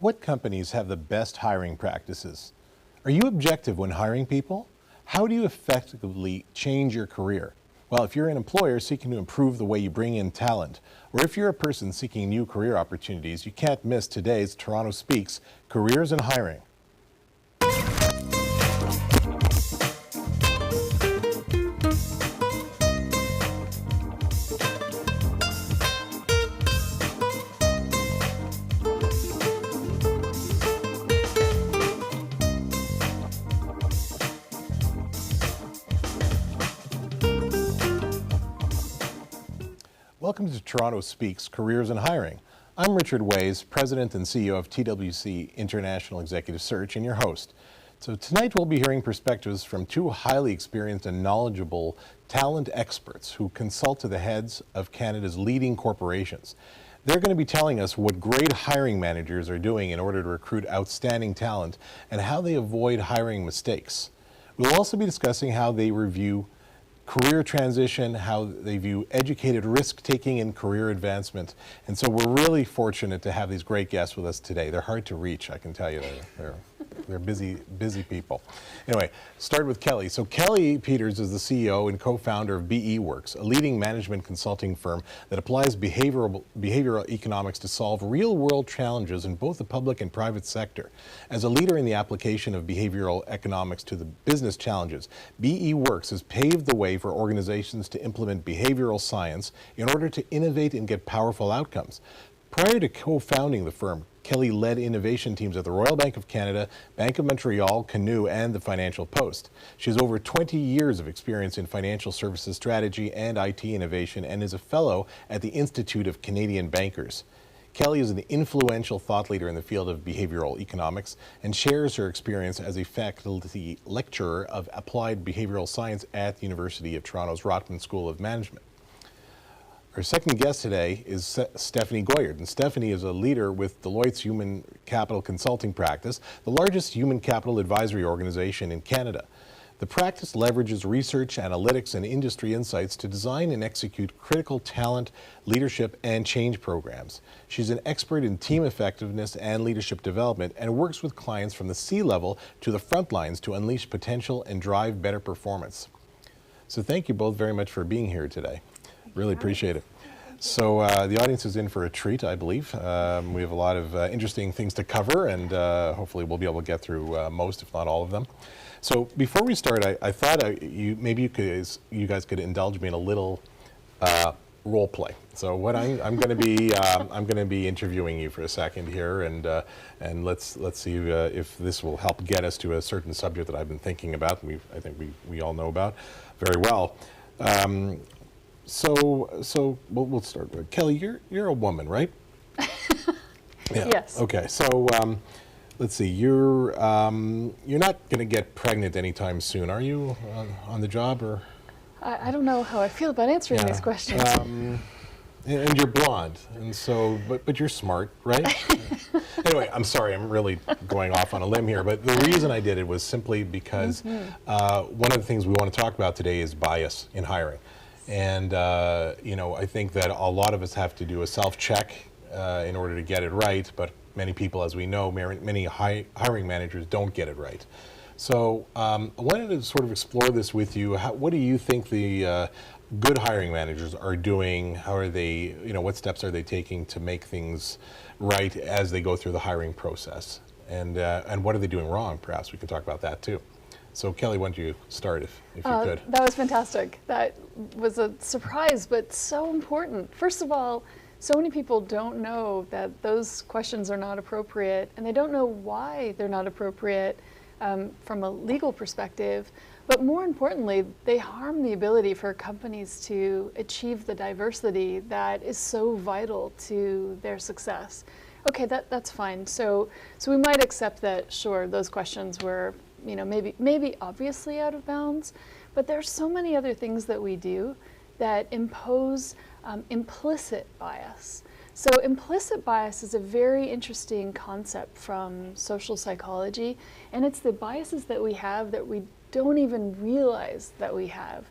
What companies have the best hiring practices? Are you objective when hiring people? How do you effectively change your career? Well, if you're an employer seeking to improve the way you bring in talent, or if you're a person seeking new career opportunities, you can't miss today's Toronto Speaks Careers and Hiring. Welcome to Toronto Speaks Careers and Hiring. I'm Richard Wajs, President and CEO of TWC International Executive Search, and your host. So tonight we'll be hearing perspectives from two highly experienced and knowledgeable talent experts who consult to the heads of Canada's leading corporations. They're going to be telling us what great hiring managers are doing in order to recruit outstanding talent and how they avoid hiring mistakes. We'll also be discussing how they review career transition, how they view educated risk-taking in career advancement. And so we're really fortunate to have these great guests with us today. They're hard to reach, I can tell you. They're busy people. Anyway, start with Kelly. So Kelly Peters is the CEO and co-founder of BEWorks, a leading management consulting firm that applies behavioral economics to solve real-world challenges in both the public and private sector. As a leader in the application of behavioral economics to the business challenges, BEWorks has paved the way for organizations to implement behavioral science in order to innovate and get powerful outcomes. Prior to co-founding the firm, Kelly led innovation teams at the Royal Bank of Canada, Bank of Montreal, Canoe, and the Financial Post. She has over 20 years of experience in financial services strategy and IT innovation and is a fellow at the Institute of Canadian Bankers. Kelly is an influential thought leader in the field of behavioral economics and shares her experience as a faculty lecturer of applied behavioral science at the University of Toronto's Rotman School of Management. Our second guest today is Stephanie Goyert, and Stephanie is a leader with Deloitte's Human Capital Consulting practice, the largest human capital advisory organization in Canada. The practice leverages research, analytics, and industry insights to design and execute critical talent, leadership, and change programs. She's an expert in team effectiveness and leadership development and works with clients from the C-level to the front lines to unleash potential and drive better performance. So thank you both very much for being here today. Really appreciate it. So the audience is in for a treat, I believe. We have a lot of interesting things to cover, and hopefully we'll be able to get through most, if not all of them. So before we start, I thought maybe you guys could indulge me in a little role play. So what I'm going to be interviewing you for a second here, and let's see if this will help get us to a certain subject that I've been thinking about. I think we all know about very well. So we'll start with Kelly. You're a woman, right? Yeah. Yes. Okay. So let's see. You're not going to get pregnant anytime soon, are you? On the job, or? I don't know how I feel about answering these questions. And you're blonde, and so but you're smart, right? Anyway, I'm sorry. I'm really going off on a limb here, but the reason I did it was simply because one of the things we want to talk about today is bias in hiring. And, I think that a lot of us have to do a self-check in order to get it right, but many people, as we know, many hiring managers don't get it right. So I wanted to sort of explore this with you. What do you think the good hiring managers are doing? How are they, what steps are they taking to make things right as they go through the hiring process? And what are they doing wrong? Perhaps we can talk about that too. So Kelly, why don't you start if you could? That was fantastic. That was a surprise, but so important. First of all, so many people don't know that those questions are not appropriate, and they don't know why they're not appropriate from a legal perspective. But more importantly, they harm the ability for companies to achieve the diversity that is so vital to their success. Okay, that's fine. So we might accept that, sure, those questions were maybe obviously out of bounds, but there's so many other things that we do that impose implicit bias. So implicit bias is a very interesting concept from social psychology, and it's the biases that we have that we don't even realize that we have.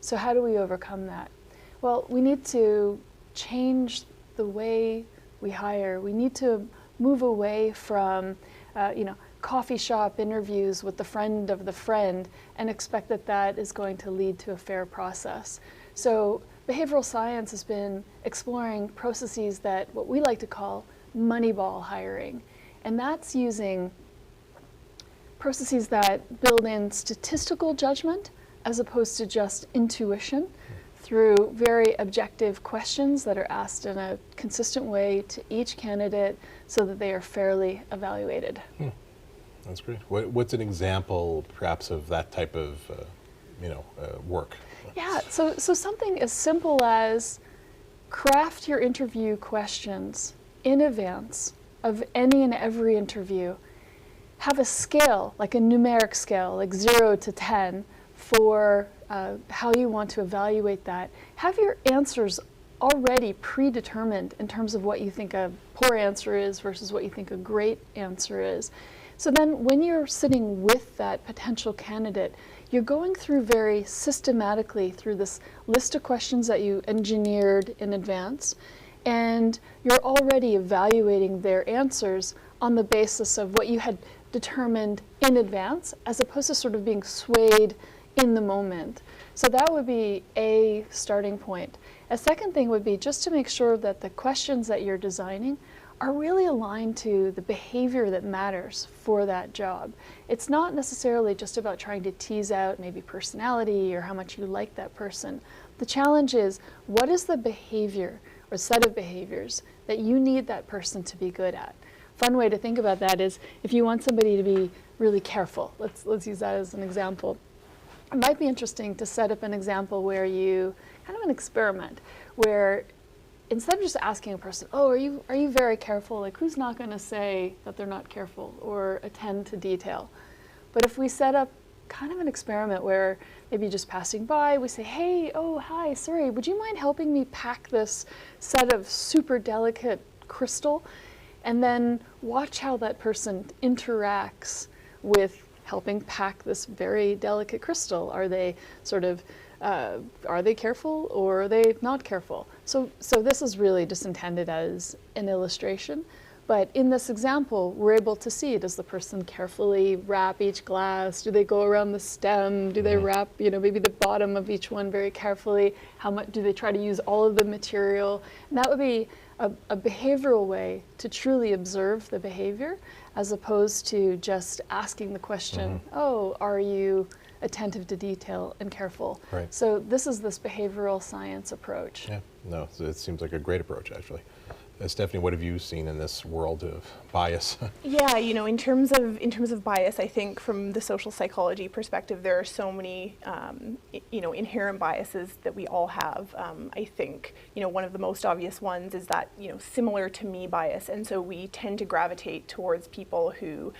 So how do we overcome that? Well, we need to change the way we hire. We need to move away from, coffee shop interviews with the friend of the friend and expect that that is going to lead to a fair process. So behavioral science has been exploring processes that what we like to call moneyball hiring. And that's using processes that build in statistical judgment as opposed to just intuition through very objective questions that are asked in a consistent way to each candidate so that they are fairly evaluated. That's great. What's an example, perhaps, of that type of, work? Yeah, so something as simple as craft your interview questions in advance of any and every interview. Have a scale, like a numeric scale, like 0 to 10, for how you want to evaluate that. Have your answers already predetermined in terms of what you think a poor answer is versus what you think a great answer is. So then when you're sitting with that potential candidate, you're going through very systematically through this list of questions that you engineered in advance, and you're already evaluating their answers on the basis of what you had determined in advance, as opposed to sort of being swayed in the moment. So that would be a starting point. A second thing would be just to make sure that the questions that you're designing are really aligned to the behavior that matters for that job. It's not necessarily just about trying to tease out maybe personality or how much you like that person. The challenge is, what is the behavior or set of behaviors that you need that person to be good at? Fun way to think about that is if you want somebody to be really careful, let's use that as an example. It might be interesting to set up an example where you, kind of an experiment, where instead of just asking a person, oh, are you very careful? Like, who's not going to say that they're not careful or attend to detail? But if we set up kind of an experiment where maybe just passing by, we say, hey, oh, hi, sorry, would you mind helping me pack this set of super delicate crystal? And then watch how that person interacts with helping pack this very delicate crystal. Are they sort of, are they careful or are they not careful? So this is really just intended as an illustration. But in this example, we're able to see, does the person carefully wrap each glass? Do they go around the stem? Do they wrap, maybe the bottom of each one very carefully? How much do they try to use all of the material? And that would be a behavioral way to truly observe the behavior, as opposed to just asking the question, oh, are you attentive to detail and careful? Right. So this is this behavioral science approach. Yeah, no, it seems like a great approach, actually. Stephanie, what have you seen in this world of bias? Yeah, in terms of bias, I think from the social psychology perspective, there are so many, inherent biases that we all have. I think, one of the most obvious ones is that, similar to me bias, and so we tend to gravitate towards people who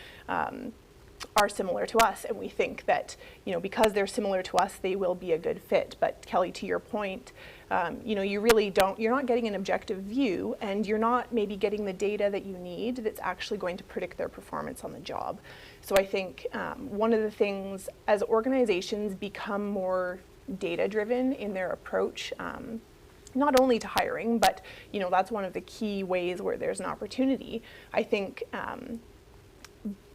are similar to us, and we think that, because they're similar to us, they will be a good fit. But Kelly, to your point, you're not getting an objective view, and you're not maybe getting the data that you need that's actually going to predict their performance on the job. So I think one of the things, as organizations become more data-driven in their approach, not only to hiring, but that's one of the key ways where there's an opportunity. I think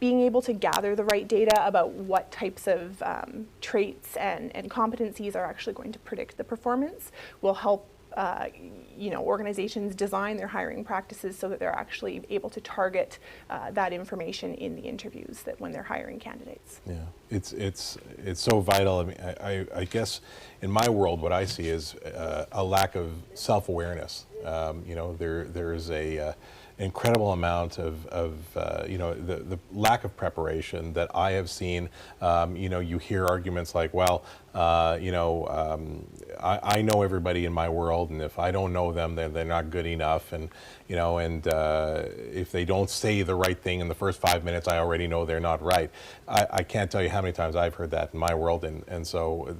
being able to gather the right data about what types of traits and competencies are actually going to predict the performance will help organizations design their hiring practices so that they're actually able to target that information in the interviews that when they're hiring candidates. Yeah, it's so vital. I mean, I guess in my world, what I see is a lack of self-awareness. There's a incredible amount of the lack of preparation that I have seen. You hear arguments like, well, I know everybody in my world, and if I don't know them, they're not good enough, and if they don't say the right thing in the first 5 minutes, I already know they're not right. I can't tell you how many times I've heard that in my world, and so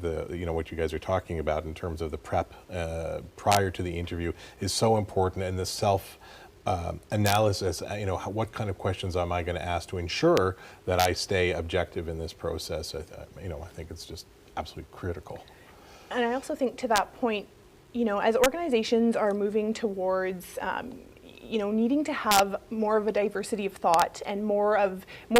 what you guys are talking about in terms of the prep prior to the interview is so important, and the analysis, what kind of questions am I going to ask to ensure that I stay objective in this process? I think it's just absolutely critical. And I also think to that point, as organizations are moving towards, needing to have more of a diversity of thought and more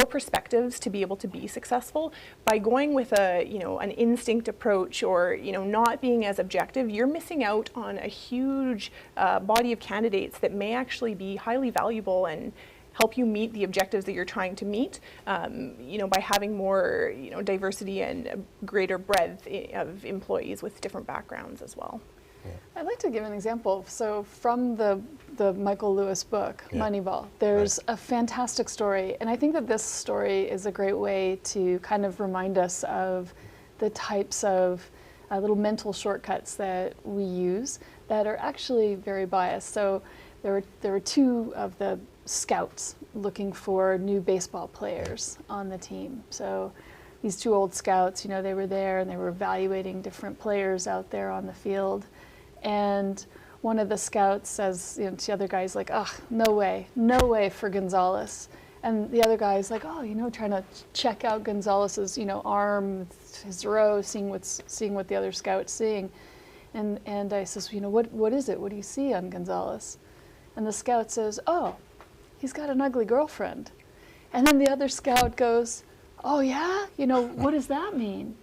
perspectives to be able to be successful. By going with an instinct approach, or not being as objective, you're missing out on a huge body of candidates that may actually be highly valuable and help you meet the objectives that you're trying to meet, by having more, diversity and a greater breadth of employees with different backgrounds as well. Yeah. I'd like to give an example. So from the Michael Lewis book, Yeah. Moneyball, there's a fantastic story. And I think that this story is a great way to kind of remind us of the types of little mental shortcuts that we use that are actually very biased. So there were two of the scouts looking for new baseball players on the team. So these two old scouts, they were there and they were evaluating different players out there on the field. And one of the scouts says, to the other guy's like, "Ugh, no way for Gonzalez." And the other guy's like, trying to check out Gonzalez's, arm, his row, seeing what the other scout's seeing. And I says, what is it? What do you see on Gonzalez? And the scout says, "Oh, he's got an ugly girlfriend." And then the other scout goes, "Oh yeah? What does that mean?"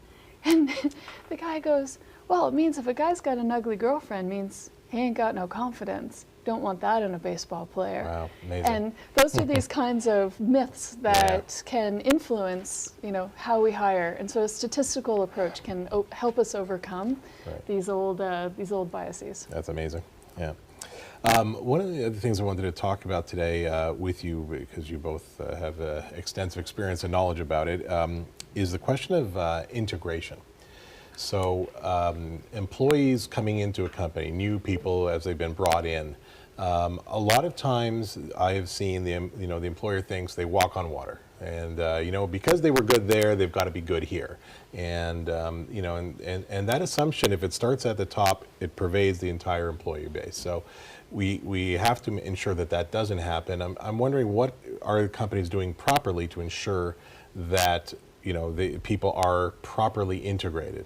And the guy goes, "Well, it means if a guy's got an ugly girlfriend, means he ain't got no confidence. Don't want that in a baseball player." Wow, amazing. And those are these kinds of myths that can influence, how we hire. And so a statistical approach can help us overcome these old biases. That's amazing. Yeah. One of the other things I wanted to talk about today with you, because you both have extensive experience and knowledge about it, is the question of integration. So employees coming into a company, new people as they've been brought in, a lot of times I have seen the employer thinks they walk on water, and because they were good there, they've got to be good here, and and that assumption, if it starts at the top, it pervades the entire employee base. So we have to ensure that doesn't happen. I'm wondering, what are companies doing properly to ensure that the people are properly integrated?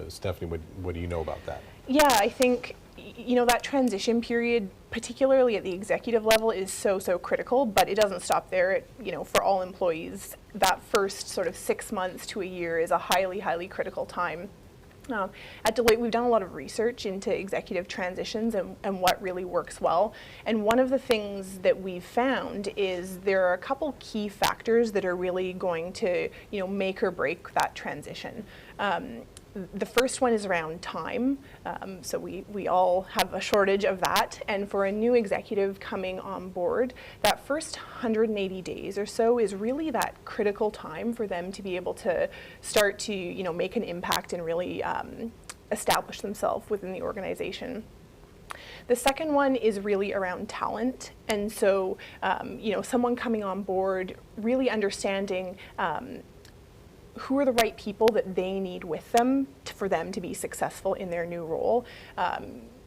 Stephanie, what do you know about that? Yeah, I think that transition period, particularly at the executive level, is so critical, but it doesn't stop there. For all employees, that first sort of 6 months to a year is a highly critical time. At Deloitte, we've done a lot of research into executive transitions and what really works well. And one of the things that we've found is there are a couple key factors that are really going to, make or break that transition. The first one is around time. So we all have a shortage of that. And for a new executive coming on board, that first 180 days or so is really that critical time for them to be able to start to, make an impact and really establish themselves within the organization. The second one is really around talent. And so, someone coming on board, really understanding who are the right people that they need with them for them to be successful in their new role.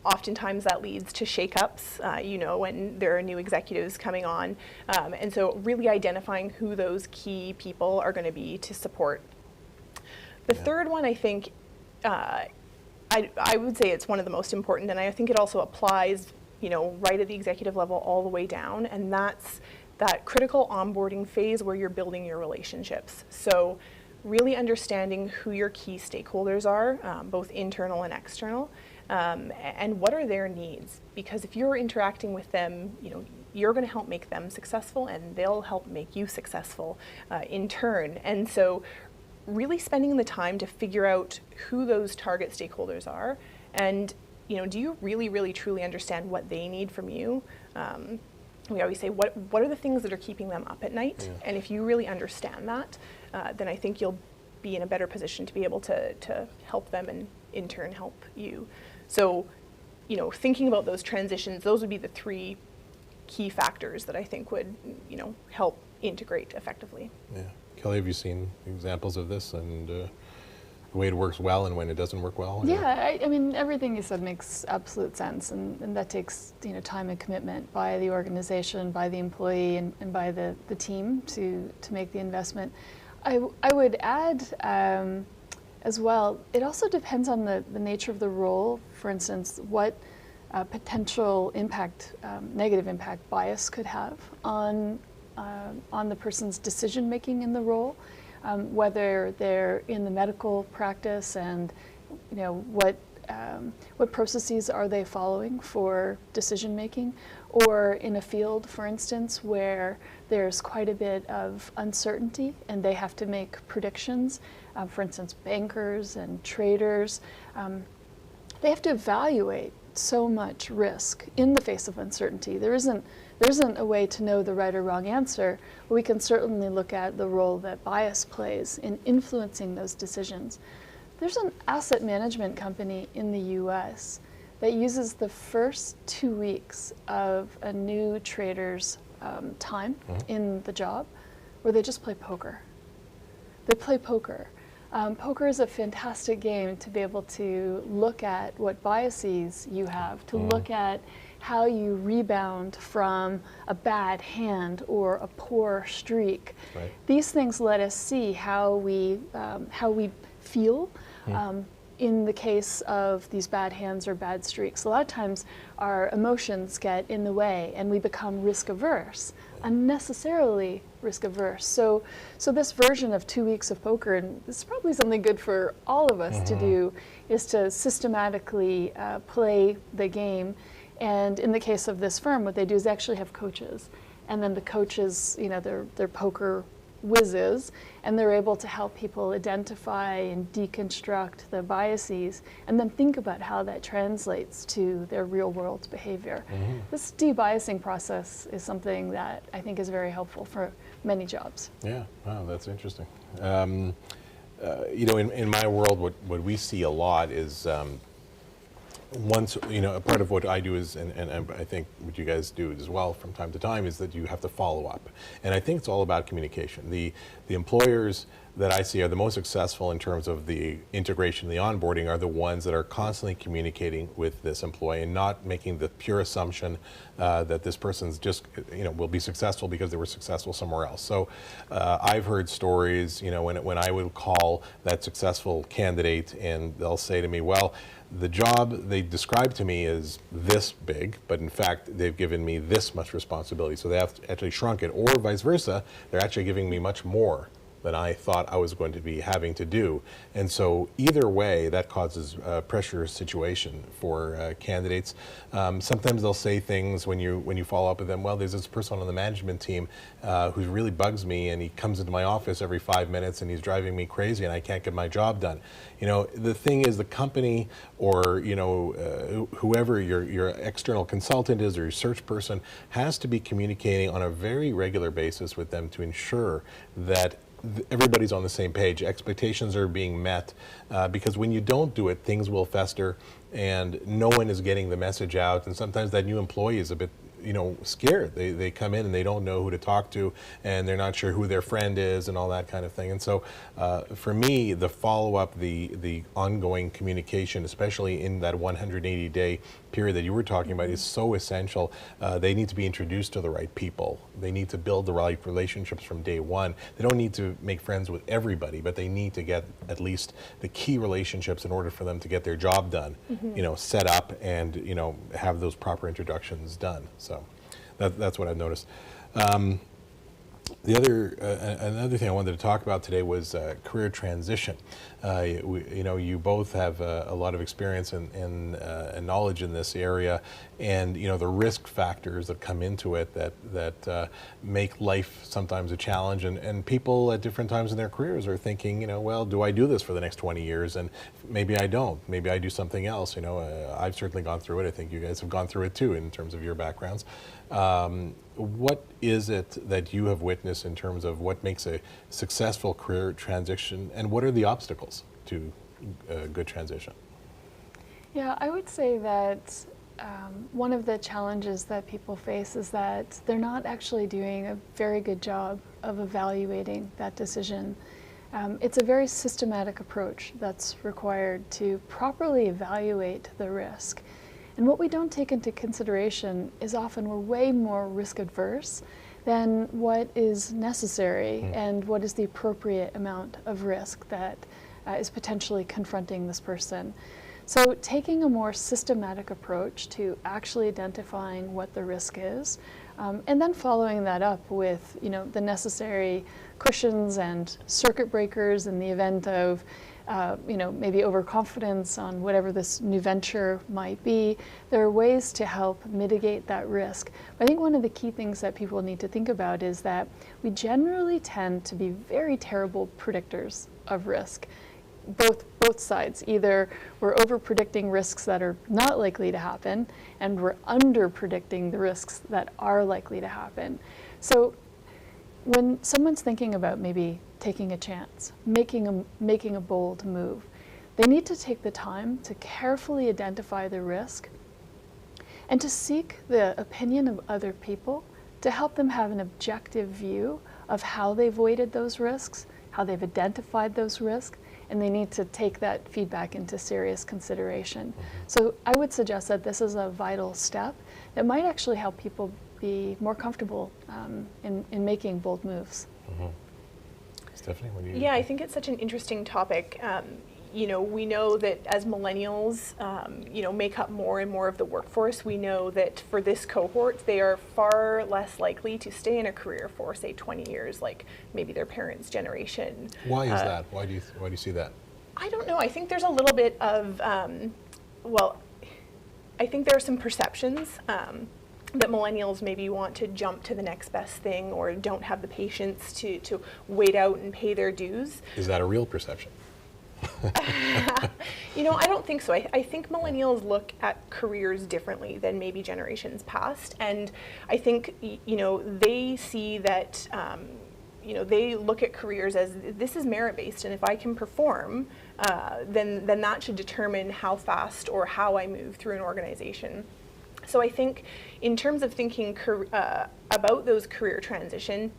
Oftentimes that leads to shakeups, when there are new executives coming on. And so really identifying who those key people are going to be to support. The third one, I think, I would say it's one of the most important, and I think it also applies, right at the executive level all the way down, and that's that critical onboarding phase where you're building your relationships. So really understanding who your key stakeholders are, both internal and external, and what are their needs. Because if you're interacting with them, you're going to help make them successful, and they'll help make you successful in turn. And so really spending the time to figure out who those target stakeholders are, and do you really truly understand what they need from you? We always say, what are the things that are keeping them up at night? Yeah. And if you really understand that, then I think you'll be in a better position to be able to help them and in turn help you. So, thinking about those transitions, those would be the three key factors that I think would, help integrate effectively. Yeah. Kelly, have you seen examples of this and the way it works well and when it doesn't work well? Yeah, I mean, everything you said makes absolute sense, and that takes time and commitment by the organization, by the employee, and by the team to make the investment. I would add as well, it also depends on the nature of the role. For instance, what potential impact, negative impact bias could have on the person's decision making in the role, whether they're in the medical practice and what processes are they following for decision making, or in a field, for instance, where there's quite a bit of uncertainty and they have to make predictions. For instance, bankers and traders, they have to evaluate so much risk in the face of uncertainty. There isn't a way to know the right or wrong answer, but we can certainly look at the role that bias plays in influencing those decisions. There's an asset management company in the US that uses the first 2 weeks of a new trader's time in the job where they just play poker. They play poker. Poker is a fantastic game to be able to look at what biases you have, to look at how you rebound from a bad hand or a poor streak. Right. These things let us see how we feel in the case of these bad hands or bad streaks. A lot of times our emotions get in the way and we become risk averse, unnecessarily risk averse. So this version of 2 weeks of poker, and this is probably something good for all of us to do, is to systematically play the game. And in the case of this firm, what they do is actually have coaches. And then the coaches, they're poker whizzes, and they're able to help people identify and deconstruct the biases and then think about how that translates to their real world behavior. This de-biasing process is something that I think is very helpful for many jobs. Yeah, wow, that's interesting. In my world, what we see a lot is once, a part of what I do is, and I think what you guys do as well from time to time, is that you have to follow up. And I think it's all about communication. The employers that I see are the most successful in terms of the integration, the onboarding, are the ones that are constantly communicating with this employee and not making the pure assumption that this person's just, will be successful because they were successful somewhere else. So I've heard stories, when I would call that successful candidate and they'll say to me, well, the job they described to me is this big, but in fact, they've given me this much responsibility. So they have actually shrunk it, or vice versa, they're actually giving me much more than I thought I was going to be having to do. And so either way, that causes a pressure situation for candidates. Sometimes they'll say things when you follow up with them, well, there's this person on the management team who really bugs me, and he comes into my office every 5 minutes and he's driving me crazy and I can't get my job done. The thing is, the company or whoever your external consultant is or your search person has to be communicating on a very regular basis with them to ensure that everybody's on the same page, expectations are being met, because when you don't do it, things will fester and no one is getting the message out, and sometimes that new employee is a bit scared. They come in and they don't know who to talk to, and they're not sure who their friend is and all that kind of thing. And so for me, the follow-up, the ongoing communication, especially in that 180-day period that you were talking about, is so essential. They need to be introduced to the right people. They need to build the right relationships from day one. They don't need to make friends with everybody, but they need to get at least the key relationships in order for them to get their job done, set up and, have those proper introductions done. So that's what I've noticed. Another thing I wanted to talk about today was career transition. You both have a lot of experience and knowledge in this area, and the risk factors that come into it that make life sometimes a challenge. And people at different times in their careers are thinking, well, do I do this for the next 20 years? And maybe I don't. Maybe I do something else. I've certainly gone through it. I think you guys have gone through it too in terms of your backgrounds. What is it that you have witnessed in terms of what makes a successful career transition, and what are the obstacles to a good transition? Yeah, I would say that one of the challenges that people face is that they're not actually doing a very good job of evaluating that decision. It's a very systematic approach that's required to properly evaluate the risk. And what we don't take into consideration is often we're way more risk adverse than what is necessary and what is the appropriate amount of risk that is potentially confronting this person. So taking a more systematic approach to actually identifying what the risk is, and then following that up with the necessary cushions and circuit breakers in the event of maybe overconfidence on whatever this new venture might be. There are ways to help mitigate that risk. But I think one of the key things that people need to think about is that we generally tend to be very terrible predictors of risk. Both sides. Either we're over predicting risks that are not likely to happen, and we're under predicting the risks that are likely to happen. So when someone's thinking about maybe taking a chance, making a bold move, they need to take the time to carefully identify the risk and to seek the opinion of other people to help them have an objective view of how they've weighted those risks, how they've identified those risks, and they need to take that feedback into serious consideration. So I would suggest that this is a vital step that might actually help people be more comfortable in making bold moves. Stephanie, what do you? Yeah, I think it's such an interesting topic. We know that as millennials, make up more and more of the workforce, we know that for this cohort, they are far less likely to stay in a career for, say, 20 years, like maybe their parents' generation. Why is that? Why do you see that? I don't know. I think there's a little bit of, I think there are some perceptions that millennials maybe want to jump to the next best thing or don't have the patience to wait out and pay their dues. Is that a real perception? I don't think so. I think millennials look at careers differently than maybe generations past, and I think they see that they look at careers as this is merit-based, and if I can perform, then that should determine how fast or how I move through an organization. So I think in terms of thinking about those career transition,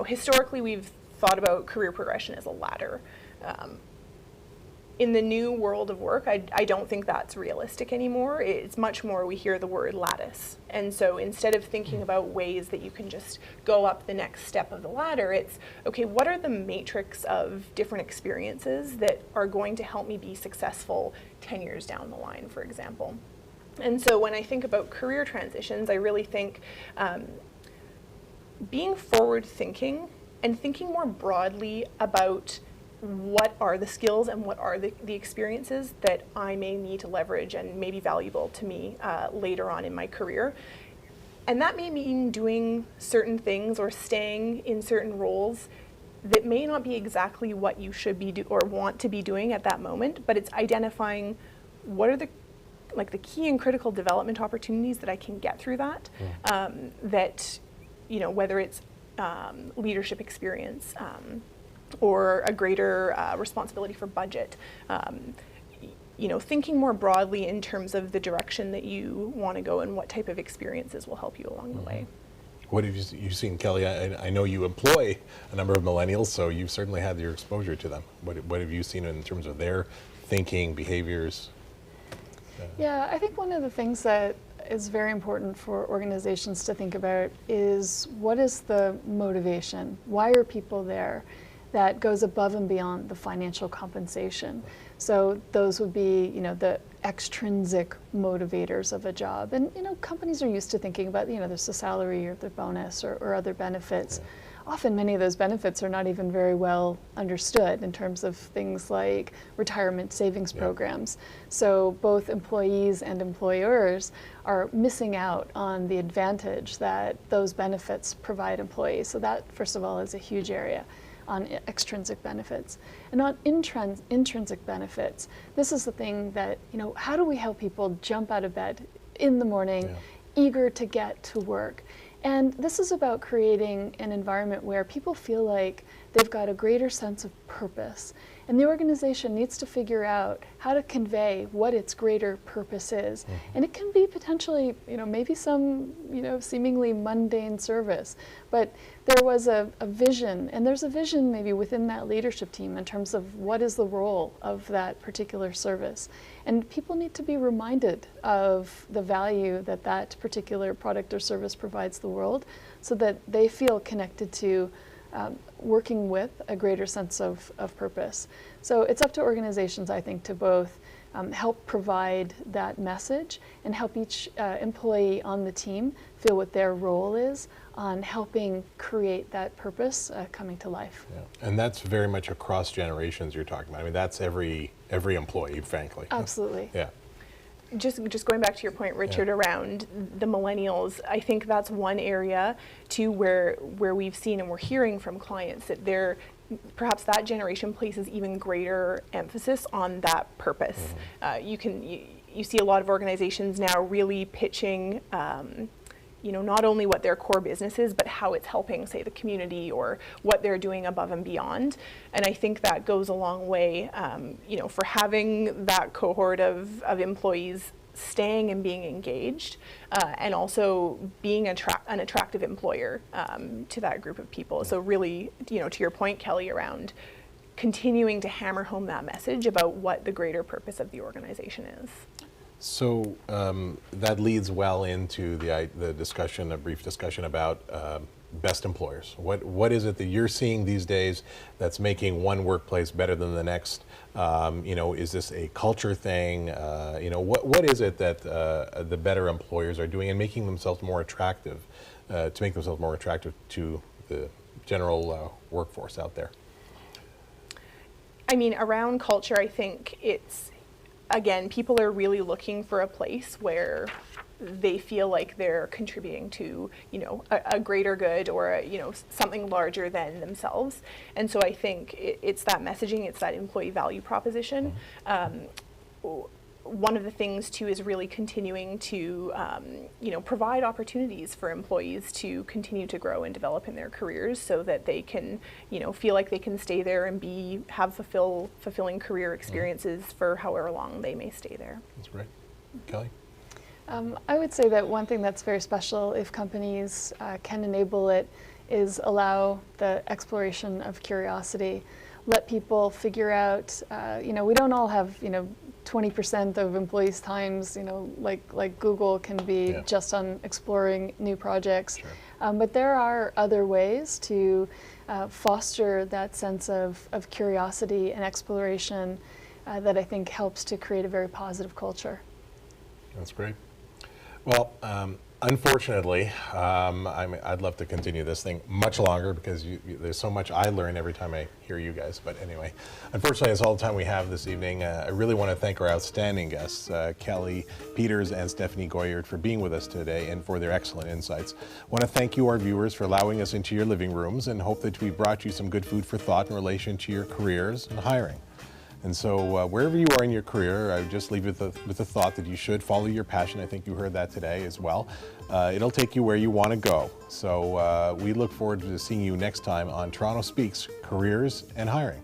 historically we've thought about career progression as a ladder. In the new world of work, I don't think that's realistic anymore. It's much more, we hear the word lattice. And so instead of thinking about ways that you can just go up the next step of the ladder, it's, okay, what are the matrix of different experiences that are going to help me be successful 10 years down the line, for example? And so when I think about career transitions, I really think being forward-thinking and thinking more broadly about what are the skills and what are the experiences that I may need to leverage and may be valuable to me later on in my career. And that may mean doing certain things or staying in certain roles that may not be exactly what you should be or want to be doing at that moment, but it's identifying what are the key and critical development opportunities that I can get through that, that, whether it's leadership experience or a greater responsibility for budget, thinking more broadly in terms of the direction that you want to go and what type of experiences will help you along the way. What have you seen, Kelly? I know you employ a number of millennials, so you've certainly had your exposure to them. What have you seen in terms of their thinking, behaviors? Yeah, I think one of the things that is very important for organizations to think about is what is the motivation? Why are people there? That goes above and beyond the financial compensation. So those would be, the extrinsic motivators of a job. And, companies are used to thinking about, there's the salary or the bonus or other benefits. Yeah. Often many of those benefits are not even very well understood in terms of things like retirement savings programs. So both employees and employers are missing out on the advantage that those benefits provide employees. So that, first of all, is a huge area on extrinsic benefits. And on intrinsic benefits, this is the thing that, how do we help people jump out of bed in the morning, eager to get to work? And this is about creating an environment where people feel like they've got a greater sense of purpose. And the organization needs to figure out how to convey what its greater purpose is. And it can be potentially, maybe some, seemingly mundane service. But there was a vision, and there's a vision maybe within that leadership team in terms of what is the role of that particular service. And people need to be reminded of the value that that particular product or service provides the world so that they feel connected to working with a greater sense of purpose. So it's up to organizations, I think, to both help provide that message and help each employee on the team feel what their role is on helping create that purpose coming to life. Yeah. And that's very much across generations you're talking about. I mean, that's every employee, frankly. Absolutely. Yeah. Just going back to your point, Richard, around the millennials, I think that's one area too where we've seen and we're hearing from clients that perhaps that generation places even greater emphasis on that purpose. You see a lot of organizations now really pitching not only what their core business is, but how it's helping, say, the community or what they're doing above and beyond. And I think that goes a long way, for having that cohort of employees staying and being engaged, and also being an attractive employer to that group of people. So really, to your point, Kelly, around continuing to hammer home that message about what the greater purpose of the organization is. So that leads well into the discussion, a brief discussion about best employers. What is it that you're seeing these days that's making one workplace better than the next? Is this a culture thing? What is it that the better employers are doing and making themselves more attractive, to make themselves more attractive to the general workforce out there? I mean, around culture, I think it's, again, people are really looking for a place where they feel like they're contributing to, a greater good or, something larger than themselves. And so I think it's that messaging, it's that employee value proposition. One of the things too is really continuing to, provide opportunities for employees to continue to grow and develop in their careers so that they can, feel like they can stay there and have fulfilling career experiences for however long they may stay there. That's great. Kelly? I would say that one thing that's very special, if companies can enable it, is allow the exploration of curiosity. Let people figure out, we don't all have, 20% of employees' times, like Google can be just on exploring new projects. Sure. But there are other ways to foster that sense of curiosity and exploration that I think helps to create a very positive culture. That's great. Well, unfortunately, I'd love to continue this thing much longer because there's so much I learn every time I hear you guys. But anyway, unfortunately, that's all the time we have this evening. I really want to thank our outstanding guests, Kelly Peters and Stephanie Goyert, for being with us today and for their excellent insights. I want to thank you, our viewers, for allowing us into your living rooms and hope that we brought you some good food for thought in relation to your careers and hiring. And so wherever you are in your career, I would just leave you with the thought that you should follow your passion. I think you heard that today as well. It'll take you where you want to go. So we look forward to seeing you next time on Toronto Speaks, Careers and Hiring.